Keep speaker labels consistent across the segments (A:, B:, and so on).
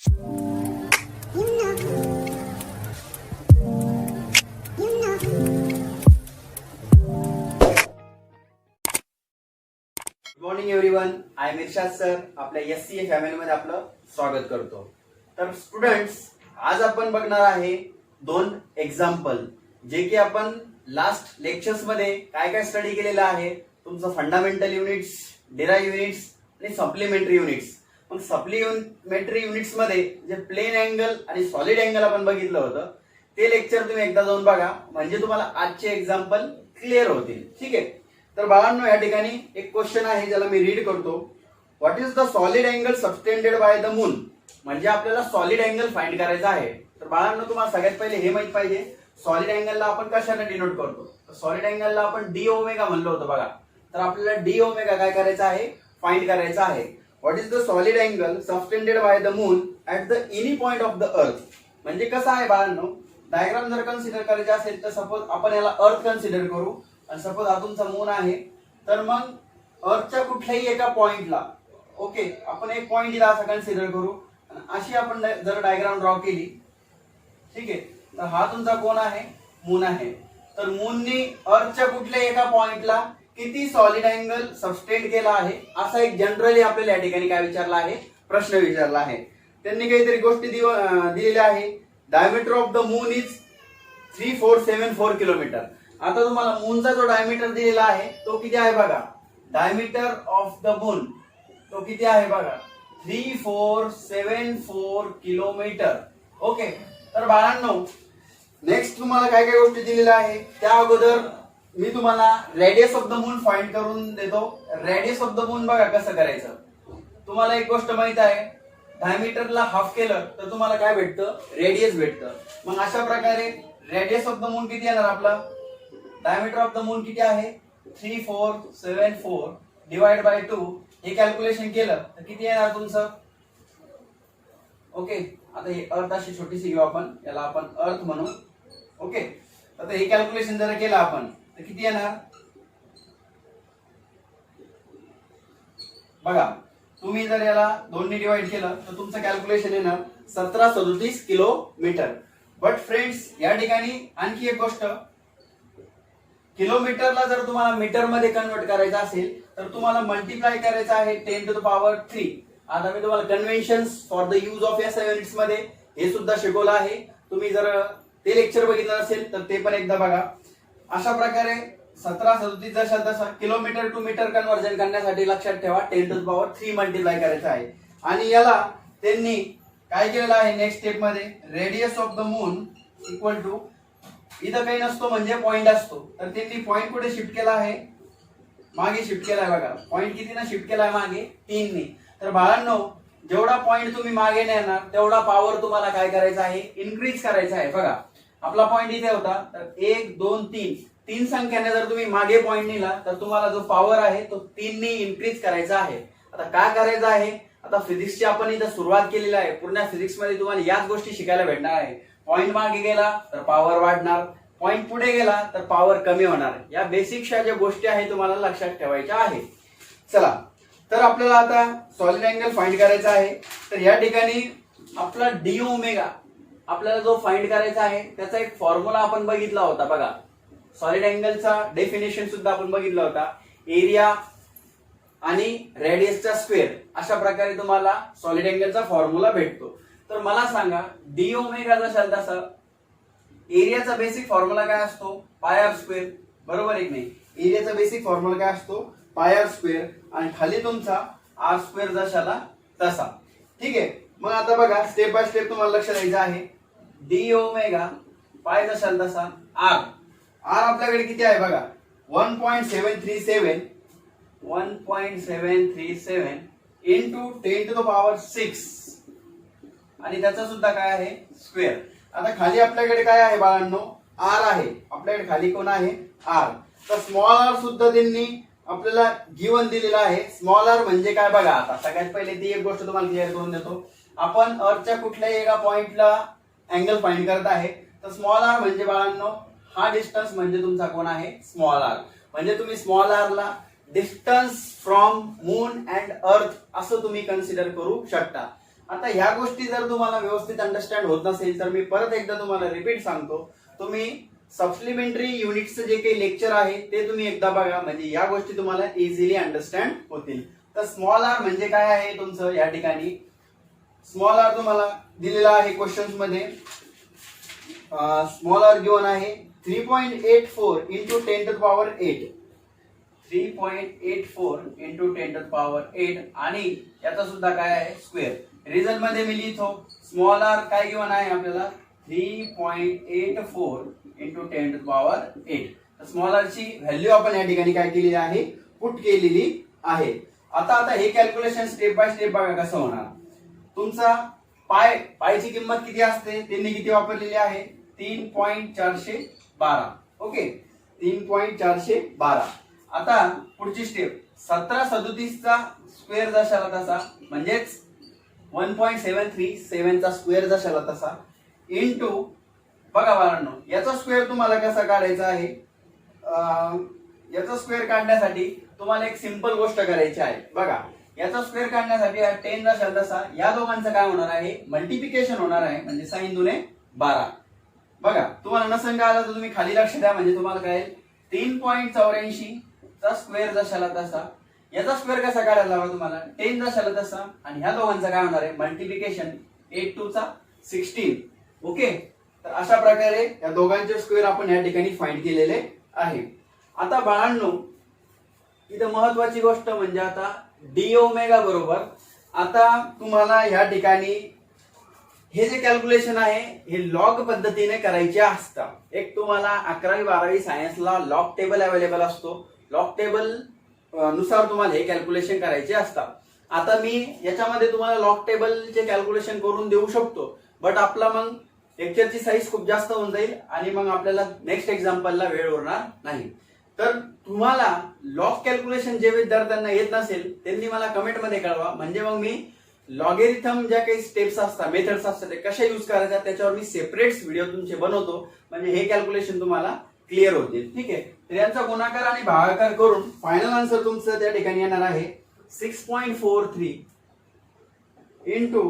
A: Good morning everyone, I am Irshad sir. आपल्या SCA फॅमिलीमध्ये आपलं स्वागत करतो. तर स्टुडंट्स, आज आपण बघणार आहे दोन एक्झाम्पल जे की आपण लास्ट लेक्चर्स मध्ये काय काय स्टडी केलेलं आहे. तुमचं फंडामेंटल युनिट्स, डिराइव्ह युनिट्स आणि सप्लिमेंटरी युनिट्स. मग सप्लिमेंटरी युनिट्स मध्ये जे प्लेन अँगल आणि सॉलिड अँगल आपण बघितलं होतं ते लेक्चर तुम्ही एकदा जाऊन बघा, म्हणजे तुम्हाला आजचे एक्झाम्पल क्लिअर होतील. ठीक आहे. तर बाळांनो, या ठिकाणी एक क्वेश्चन आहे ज्याला मी रीड करतो. What is the solid angle subtended by the moon. म्हणजे आपल्याला सॉलिड अँगल फाइंड करायचा आहे. तर बाळांनो, तुम्हाला सगळ्यात पहिले हे माहित पाहिजे सॉलिड अँगलला आपण कशाने डिनोट करतो. सॉलिड अँगलला आपण डी ओमेगा म्हणलो होतो बघा. तर आपल्याला डी ओमेगा काय करायचं आहे, फाइंड करायचा आहे. What is the solid angle subtended by the moon at the any point of the earth. म्हणजे कसं आहे बाळांनो, डायग्राम जर कन्सिडर करायचा असेल तर सपोज आपण याला अर्थ कन्सिडर करू आणि सपोज हा तुमचा मून आहे. तर मग अर्थच्या कुठल्याही एका पॉइंटला ओके आपण एक पॉइंट दिला असं कन्सिडर करू आणि अशी आपण जर डायग्राम ड्रॉ केली. ठीक आहे. तर हा तुमचा कोण आहे, मून आहे. तर मूननी अर्थच्या कुठल्याही एका पॉइंटला किती सॉलिड अँगल सबटेंड केला आहे असा एक जनरली आपल्याला या ठिकाणी काय विचारला आहे, प्रश्न विचारला आहे. त्यांनी काहीतरी गोष्टी दिलेल्या आहे. Diameter of the moon is 3474 kilometre. आता तुम्हाला मूनचा जो डायमीटर दिलेला आहे तो किती आहे बघा. डायमीटर ऑफ द मून तो किती आहे बघा, 3474 किलोमीटर. ओके. तर बाळांनो, नेक्स्ट तुम्हाला काय काय गोष्टी दिलेल्या आहे त्या अगोदर मी तुम्हाला radius of the moon find करून देतो. रेडियस ऑफ द मून बघा कसं करायचं. तुम्हाला एक गोष्ट माहित आहे, डायमीटरला हाफ केलं तर तुम्हाला काय भेटतं, रेडियस भेटतं. मग अशा प्रकारे रेडियस ऑफ द मून किती येणार आपला, डायमीटर ऑफ द मून किती आहे 3474 डिवाइड बाय 2. हे कॅल्क्युलेशन केलं तर किती येणार तुमचं. ओके. आता हे अर्थ अशी छोटीशी घेऊ आपण, याला आपण अर्थ म्हणू. ओके. आता हे कॅल्क्युलेशन जर केलं आपण तर किती येणार बघा. तुम्ही जर याला 2 ने डिवाइड केलं तर तुमचं कॅल्क्युलेशन येणार 1737 किलोमीटर. बट फ्रेंड्स, या ठिकाणी आणखी एक गोष्ट, किलोमीटरला जर तुम्हाला मीटर मध्ये कन्वर्ट करायचं असेल तर तुम्हाला मल्टिप्लाय करायचं आहे 10 to the power 3. आता मी तुम्हाला conventions for the use of SI units मध्ये हे सुद्धा शिकवलं आहे. तुम्ही जर ते लेक्चर बघितलं असेल तर ते पण एकदा बघा. अशा प्रकारे 1737 जसा किलोमीटर टू मीटर कन्वर्जन करण्यासाठी लक्षात ठेवा 10 to the power 3 मल्टिप्लाय करायचं आहे. आणि याला त्यांनी काय केलेलं आहे नेक्स्ट स्टेप मध्ये, radius of the moon equal to, इथं काही नसतो म्हणजे पॉइंट असतो, तर त्यांनी पॉइंट कुठे शिफ्ट केला आहे, मागे शिफ्ट केलाय बघा. पॉइंट किती ना शिफ्ट केलाय मागे, 3 ने. तर बाळांनो, जेवढा पॉइंट तुम्ही मागे नेणार तेवढा पॉवर तुम्हाला काय करायचा आहे, इन्क्रीज करायचा आहे. बघा, आपला पॉइंट इथे होता तर 1 2 3 तीन संख्याने जर तुम्ही मागे पॉइंट नेला तर तुम्हाला जो पॉवर आहे तो 3 ने इन्क्रीज करायचा आहे. आता काय करायचं आहे, आता फिजिक्सची आपण इथं सुरुवात केलेली आहे. पूर्ण फिजिक्स मध्ये तुम्हाला याच गोष्टी शिकायला भेटणार आहे. पॉइंट मागे गेला तर पॉवर वाढणार, पॉइंट पुढे गेला तर पॉवर कमी होणार. या बेसिकच्या ज्या गोष्टी आहेत तुम्हाला लक्षात ठेवायच्या आहे. चला, तर आपल्याला आता सॉलिड अँगल फाइंड करायचा आहे. तर या ठिकाणी आपला डी ओमेगा आपल्याला जो फाइंड करायचा आहे त्याचा एक फॉर्म्युला आपण बघितला होता बघा. सॉलिड अँगलचा डेफिनेशन सुद्धा आपण बघितला होता. एरिया आणि रेडियसचा स्क्वेअर, अशा प्रकारे तुम्हाला सॉलिड अँगलचा फॉर्म्युला भेटतो. तर मला सांगा, डी ओमेगा जशाल तसा एरियाचा बेसिक फॉर्म्युला काय असतो, पाय आर स्क्वेअर. बरोबर आहे की नाही. एरियाचा बेसिक फॉर्म्युला काय असतो, पाय आर स्क्वेअर, आणि खाली तुमचा आर स्क्वेअर जशाला तसा. ठीक आहे. मग आता बघा, स्टेप बाय स्टेप तुम्हाला लक्ष द्यायचं आहे. डी ओमेगा पाय जशाल तसा आर. आर आपल्याकडे किती आहे बघा, 1.737 इंटू 10 to the power 6, आणि त्याचा सुद्धा काय आहे, स्क्वेअर. आता खाली आपल्याकडे काय आहे बाळांनो, आर आहे. आपल्याकडे खाली कोण आहे, आर. तर स्मॉल आर सुद्धा त्यांनी आपल्याला गिवन दिलेला आहे. स्मॉल आर म्हणजे काय बघा. आता सगळ्यात पहिले ती एक गोष्ट तुम्हाला क्लिअर करून देतो. आपण अर्थच्या कुठल्याही एका पॉइंटला अँगल फाइंड करत आहे तर स्मॉल आर म्हणजे बाळांनो हा डिस्टन्स म्हणजे तुमचा कोण आहे, स्मॉल आर. म्हणजे तुम्ही स्मॉल आर ला distance from moon and earth असं तुम्ही कन्सिडर करू शकता. आता ह्या गोष्टी जर तुम्हाला व्यवस्थित अंडरस्टँड होत नसेल तर मी परत एकदा तुम्हाला रिपीट सांगतो, तुम्ही सप्लिमेंटरी युनिटचं जे काही लेक्चर आहे ते तुम्ही एकदा बघा, म्हणजे या गोष्टी तुम्हाला इझिली अंडरस्टँड होतील. तर स्मॉल आर म्हणजे काय आहे तुमचं या ठिकाणी, स्मॉल आर तुम्हाला दिलेला आहे क्वेश्चन्स मध्ये. स्मॉल आर गिवन आहे 3.84 into 10 to power 8, 3.84 into 10 to power 8 आणि याचा सुद्धा काय आहे स्क्वेअर. रिझल्ट मध्ये मी लिहितो स्मॉल आर काय गिवन आहे आपल्याला 3.84 into 10 to power 8. Small R ची व्हॅल्यू आपण या ठिकाणी काय केलेली आहे, पुट केलेली आहे. आता हे कॅल्क्युलेशन स्टेप बाय स्टेप बघा कसं होणार. तुमचा पायची किंमत किती असते, त्यांनी किती वापरलेली आहे 3.412. ओके 3.412. आता पुढची स्टेप 1737 चा स्क्वेअर जशाला तसा म्हणजेच 1.737 चा स्क्वेअर जशाला तसा इंटू बघा बाळांनो याचा स्क्वेअर तुम्हाला कसा काढायचा आहे. याचा स्क्वेअर काढण्यासाठी तुम्हाला एक सिंपल गोष्ट करायची आहे. बघा याचा स्क्वेअर काढण्यासाठी 10 जशाला तसा या दोघांचं काय होणार आहे मल्टिप्लिकेशन होणार आहे, म्हणजे 6 दुने 12. बघा तुम्हाला नसेल आला तर तुम्ही खाली लक्ष द्या, म्हणजे तुम्हाला काय 3.84 चा स्क्वेअर जशाला तसा याचा स्क्वेअर कसा काढायला हवा तुम्हाला 10 जशाला तसा, आणि ह्या दोघांचा काय होणार आहे मल्टिप्लिकेशन 8 2 चा 16. ओके तर अशा प्रकारे या दोघांचे स्क्वेअर आपण या ठिकाणी फाइंड केलेले आहे. आता बाळांनो इथं महत्वाची गोष्ट म्हणजे आता डी ओमेगा बरोबर आता तुम्हाला या ठिकाणी हे जे कॅल्क्युलेशन आहे हे लॉग पद्धतीने करायचे असतात. एक तुम्हाला 11वी 12वी सायन्सला लॉग टेबल अवेलेबल असतो, लॉग टेबल नुसार तुम्हाला हे कॅल्क्युलेशन करायचे असतात. आता मी याच्यामध्ये तुम्हाला लॉग टेबलचे कॅल्क्युलेशन करून देऊ शकतो, बट आपला मग लेक्चरची साईज खूप जास्त होऊन जाईल आणि मग आपल्याला नेक्स्ट एक्झाम्पलला वेळ उरणार नाही. तर तुम्हाला लॉग कॅल्क्युलेशन जे विद्यार्थ्यांना येत नसेल त्यांनी मला कमेंटमध्ये कळवा, म्हणजे मग मी लॉगेरिथम ज्या काही स्टेप्स असतात मेथड्स असतात ते कशा युज करायच्या त्याच्यावर मी सेपरेट व्हिडिओ तुमचे बनवतो, म्हणजे हे कॅल्क्युलेशन तुम्हाला क्लिअर होतील. ठीक आहे, तर यांचा गुणाकार आणि भागाकार करून फायनल आन्सर तुमचं त्या ठिकाणी येणार आहे 6.43 इंटू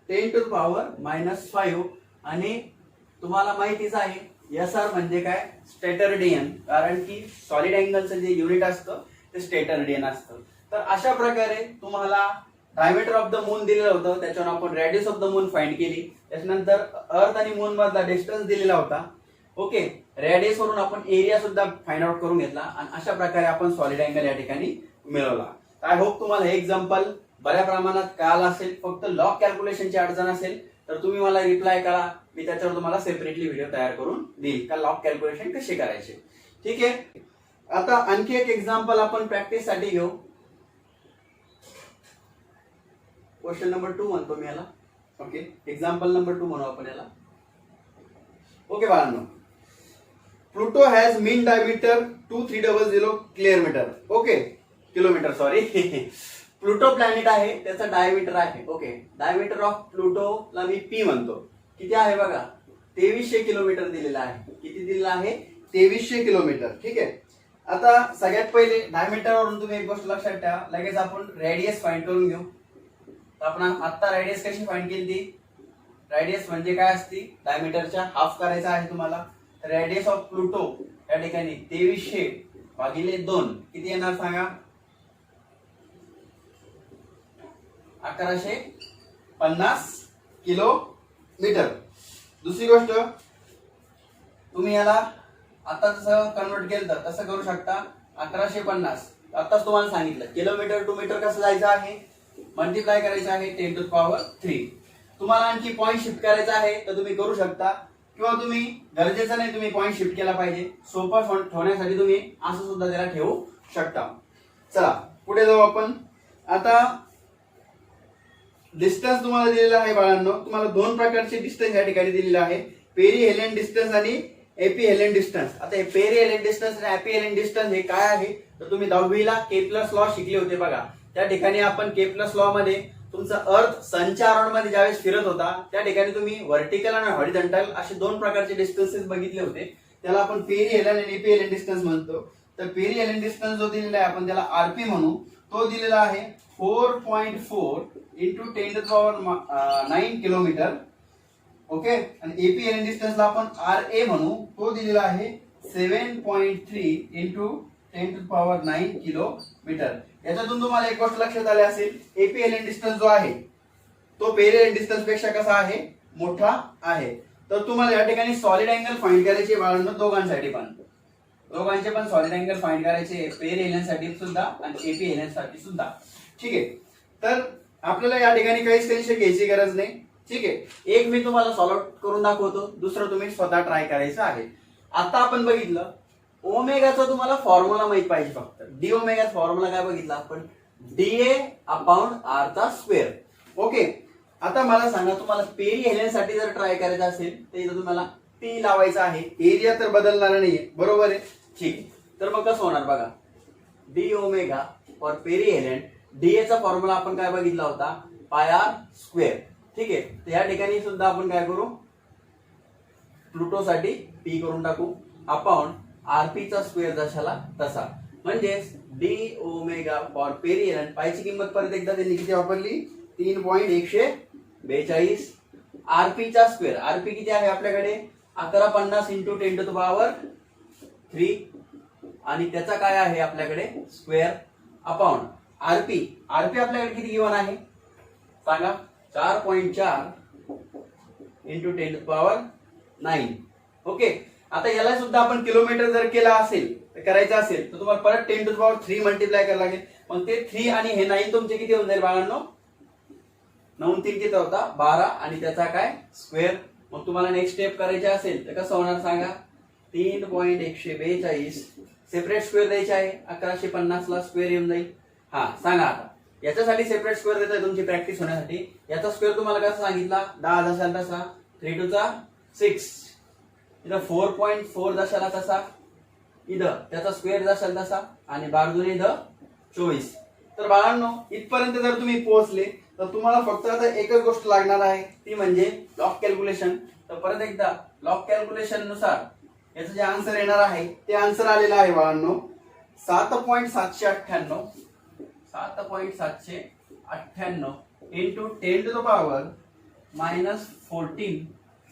A: 10 टू पॉवर -5. आणि तुम्हाला माहितीच आहे SR म्हणजे काय स्टेटरडियन, कारण की सॉलिड अँगलचं जे युनिट असतं ते स्टेटरडियन असतं. तर अशा प्रकारे तुम्हाला डायमीटर ऑफ द मून दिलेलं होतं, त्याच्यावर आपण radius of the moon find केली. त्याच्यानंतर अर्थ आणि मून मधला डिस्टन्स दिलेला होता. ओके रेडियस वरून आपण एरिया सुद्धा फाइंड आउट करून घेतला आणि अशा प्रकारे आपण सॉलिड अँगल या ठिकाणी मिळवला. आय होप तुम्हाला हे एक्झाम्पल बऱ्या प्रमाणात कळालं असेल. फक्त लॉग कॅल्क्युलेशनची अडचण असेल तर तुम्ही मला रिप्लाय करा, मी त्याच्यावर तुम्हाला सेपरेटली व्हिडिओ तयार करून देईल का लॉग कॅल्क्युलेशन कसे करायचे. ठीक आहे, आता आणखी एक एक्झाम्पल आपण प्रॅक्टिस साठी घेऊ. क्वेश्चन नंबर 2 म्हणतो मी याला. ओके एक्झाम्पल नंबर 2 म्हणू आपण याला. ओके बाळांनो, Pluto has mean diameter 2300 kilometre. Okay kilometre sorry Pluto planet आहे, त्याचा डायमीटर आहे. ओके डायमीटर ऑफ प्लुटोला मी पी म्हणतो. किती आहे बघा 2300 किलोमीटर दिलेला आहे. किती दिलेला आहे 2300 किलोमीटर. ठीक आहे, आता सगळ्यात पहिले डायमीटर वरून तुम्ही एक गोष्ट लक्षात ठेवा, लगेच आपण रेडियस फाइंड करून घेऊ. तर आपण आता रेडियस कशी फाइंड केली ती, रेडियस म्हणजे काय असती डायमीटरच्या हाफ करायचा आहे तुम्हाला. रेडियस ऑफ प्लुटो या ठिकाणी 2300 भागिले 2 किती येणार सांगा 1150 किलोमीटर. दुसरी गोष्ट तुम्ही याला आता जसं कन्वर्ट केलं तर तसं करू शकता 1150. आताच तुम्हाला सांगितलं किलोमीटर टू मीटर कसं जायचं आहे मल्टिप्लाय करायचं आहे 10 टू पॉवर 3. तुम्हाला आणखी पॉईंट शिफ्ट करायचा आहे तर तुम्ही करू शकता, किंवा तुम्ही गरजेचं नाही तुम्ही पॉईंट शिफ्ट केला पाहिजे, सोपं ठेवण्यासाठी तुम्ही असं सुद्धा त्याला ठेवू शकता. चला पुढे जाऊ आपण. आता डिस्टन्स तुम्हाला दिलेला आहे बाळांनो, तुम्हाला दोन प्रकारचे डिस्टन्स या ठिकाणी दिलेले आहे, पेरी हेलेन डिस्टन्स आणि एपी हेलेन डिस्टन्स. आता हे पेरी हेलेन डिस्टन्स आणि एपी हेलेन डिस्टन्स हे काय आहे तर तुम्ही 10वीला केप्लर्स लॉ शिकले होते बघा. त्या ठिकाणी आपण केप्लर्स लॉ मध्ये तुमचा अर्थ सनच्या अराउंड मध्ये ज्यावेळेस फिरत होता त्या ठिकाणी तुम्ही व्हर्टिकल आणि हॉरिझॉन्टल असे दोन प्रकारचे डिस्टन्सेस बघितले होते, त्याला आपण पेरी हेलेन आणि एपी हेलेन डिस्टन्स म्हणतो. तर पेरी हेलेन डिस्टन्स जो दिलेला आहे आपण त्याला आरपी म्हणू, तो दिलेला आहे 4.4 into 10 to the power 9 kilometre. Okay, आणि एपी एल डिस्टन्सला आपण आर ए म्हणू, तो दिलेला आहे 7.3 into 10 to the power 9 kilometre. याच्यातून तुम्हाला एक गोष्ट लक्षात आली असेल, एपी एल डिस्टन्स जो आहे तो पेरियल डिस्टन्स पेक्षा कसा आहे, मोठा आहे. तर तुम्हाला या ठिकाणी सॉलिड अँगल फाइंड करायचे बाळांनो, दोघांचे पण सॉलिड अँगल फाइंड करायचे, पेर एलियनसाठी सुद्धा आणि एपी एलियनसाठी सुद्धा. ठीक आहे, तर आपल्याला या ठिकाणी काहीच टेन्शन घ्यायची गरज नाही. ठीक आहे, एक मी तुम्हाला सॉल्व करून दाखवतो, दुसरं तुम्ही स्वतः ट्राय करायचं आहे. आता आपण बघितलं ओमेगाचा तुम्हाला फॉर्म्युला माहित पाहिजे फक्त. डी ओमेगा फॉर्म्युला काय बघितला आपण, डीए अपॉन आर चा स्क्वेअर. ओके, आता मला सांगा तुम्हाला पेरी एलियनसाठी जर ट्राय करायचं असेल तर इथं तुम्हाला पी लावायचा आहे. एरिया तर बदलणार नाहीये, बरोबर आहे. ठीक आहे, तर मग कसं होणार बघा, D omega for perihelion, DA चा फॉर्म्युला आपण काय बघितला होता, पाय आर स्क्वेअर. ठीक आहे, तर या ठिकाणी सुद्धा आपण काय करू, प्लुटो साठी पी करून टाकू अपॉन आरपी चा स्क्वेअर जशाला तसा. म्हणजेच d omega for perihelion, पायची किंमत परत एकदा त्यांनी किती वापरली, 3.142. आरपी चा स्क्वेअर, आरपी किती आहे आपल्याकडे, 1150 इंटू 10 to the power 3, आणि त्याचा काय आहे आपल्याकडे स्क्वेअर अपॉन आरपी. आरपी आपल्याकडे किती गिवन आहे सांगा, 4.4 into 10 to the power 9. Okay, आता याला सुद्धा आपण किलोमीटर जर केला असेल तर करायचं असेल तर तुम्हाला परत 10 to the power 3 मल्टिप्लाय करायला लागेल. मग ते 3 आणि हे 9 तुमचे किती होऊन जाईल बाळांनो, 9 3 किती होता 12, आणि त्याचा काय स्क्वेअर. मग तुम्हाला नेक्स्ट स्टेप करायचे असेल तर कसं होणार सांगा, 3.142 सेपरेट स्क्वेअर द्यायचे आहे, 1150 ला स्क्वेअर येऊन जाईल. हा सांगा, आता याच्यासाठी सेपरेट स्क्वेअर देतोय तुमची प्रॅक्टिस होण्यासाठी. याचा स्क्वेअर तुम्हाला कसा सांगितला, 10 दशाला तसा, 3 to the 6, इथं 4.4 दशाला तसा, इथं त्याचा स्क्वेअर दशाला तसा, आणि बाजूने इथं 24. तर बाळांनो इथपर्यंत जर तुम्ही पोहोचले तर तुम्हाला फक्त आता एकच गोष्ट लागणार आहे, ती म्हणजे लॉग कॅल्क्युलेशन. तर परत एकदा लॉग कॅल्क्युलेशन नुसार याचं जे आन्सर येणार आहे ते आन्सर आलेलं आहे बाळांनो 7.798 इंटू 10 to the power -14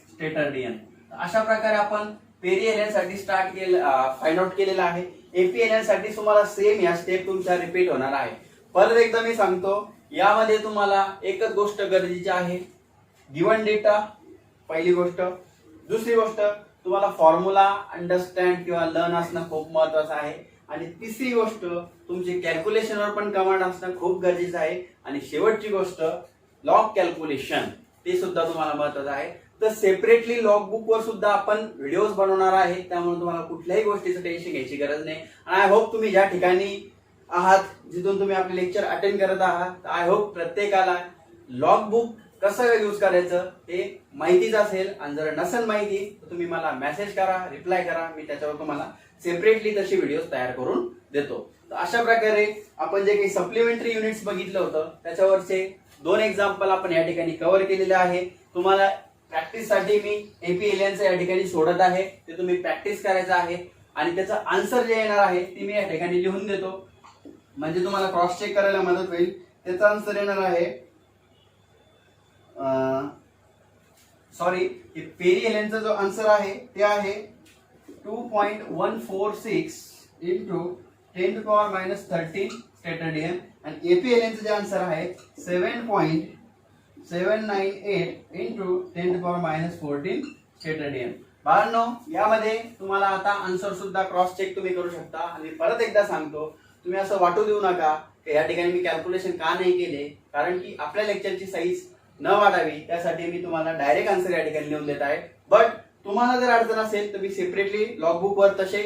A: स्टेटर्डियन. अशा प्रकारे आपण पेरी एलियन साठी स्टार्ट केलं, फाइंड आउट केलेलं आहे. एपी एलियन साठी तुम्हाला सेम या स्टेप तुमच्या रिपीट होणार आहे. परत एकदा मी सांगतो, यामध्ये तुम्हाला एकच गोष्ट गरजेची आहे, गिवन डेटा पहिली गोष्ट. दुसरी गोष्ट, तुम्हाला फॉर्म्युला अंडरस्टँड किंवा लर्न असणं खूप महत्वाचं आहे. आणि तिसरी गोष्ट, तुमची कॅल्क्युलेशनवर पण कमांड असणं खूप गरजेचं आहे. आणि शेवटची गोष्ट लॉग कॅल्क्युलेशन, ते सुद्धा तुम्हाला महत्वाचं आहे. तर सेपरेटली लॉग बुक वर सुद्धा आपण व्हिडिओज बनवणार आहे, त्यामुळे तुम्हाला कुठल्याही गोष्टीचं टेन्शन घ्यायची गरज नाही. आणि आय होप तुम्ही ज्या ठिकाणी आहात, जिथून तुम्ही आपले लेक्चर अटेंड करत आहात, आय होप प्रत्येकाला लॉग बुक कसं यूज करायचं ते माहितीच असेल. आणि जर नसेल माहिती तर तुम्ही मला मेसेज करा, रिप्लाय करा, मी त्याच्यावर तुम्हाला सेपरेटली तशी व्हिडिओ तयार करून देतो. तर अशा प्रकारे आपण जे काही सप्लिमेंटरी युनिट्स बघितलं होतं त्याच्यावरचे 2 एक्झाम्पल आपण या ठिकाणी कव्हर केलेले आहे. तुम्हाला प्रॅक्टिस साठी मी एपी एलियनचं या ठिकाणी सोडत आहे, ते तुम्ही प्रॅक्टिस करायचं आहे. आणि त्याचा आन्सर जे येणार आहे ते मी या ठिकाणी लिहून देतो, म्हणजे तुम्हाला क्रॉस चेक करायला मदत होईल. त्याचा आन्सर येणार आहे, सॉरी, पेरी एलियनचा जो आन्सर आहे ते आहे 2.146 इंटू 10 to the power -13 स्टेटर्डियन. आणि एपी एलियनचं जे आन्सर आहे 7.798 इंटू 10 to the power -14 स्टेटर्डियन. बाळांनो यामध्ये तुम्हाला आता आन्सर सुद्धा क्रॉस चेक तुम्ही करू शकता. आणि परत एकदा सांगतो, तुम्ही असं वाटू देऊ नका की या ठिकाणी मी कॅल्क्युलेशन का नाही केले, कारण की आपल्या लेक्चरची साईज न वाढावी त्यासाठी मी तुम्हाला डायरेक्ट आन्सर या ठिकाणी लिहून देत आहे. बट तुम्हाला जर अडचण असेल तर मी सेपरेटली लॉग बुक वर तसे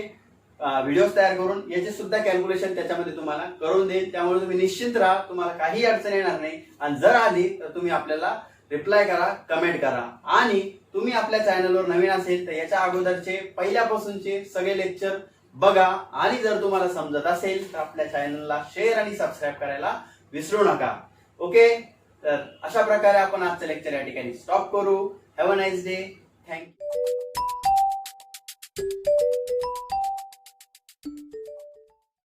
A: व्हिडिओज तयार करून याचे सुद्धा कॅल्क्युलेशन त्याच्यामध्ये तुम्हाला करून देईल. त्यामुळे तुम्ही निश्चिंत राहा, तुम्हाला काही अडचण येणार नाही. आणि जर आली तर तुम्ही आपल्याला रिप्लाय करा, कमेंट करा. आणि तुम्ही आपल्या चॅनलवर नवीन असेल तर याच्या अगोदरचे पहिल्यापासूनचे सगळे लेक्चर बघा. आणि जर तुम्हाला समजत असेल तर आपल्या चॅनलला शेअर आणि सबस्क्राईब करायला विसरू नका. ओके, तर अशा प्रकारे आपण आजचं लेक्चर या ठिकाणी स्टॉप करू. Have a nice day. Thank you.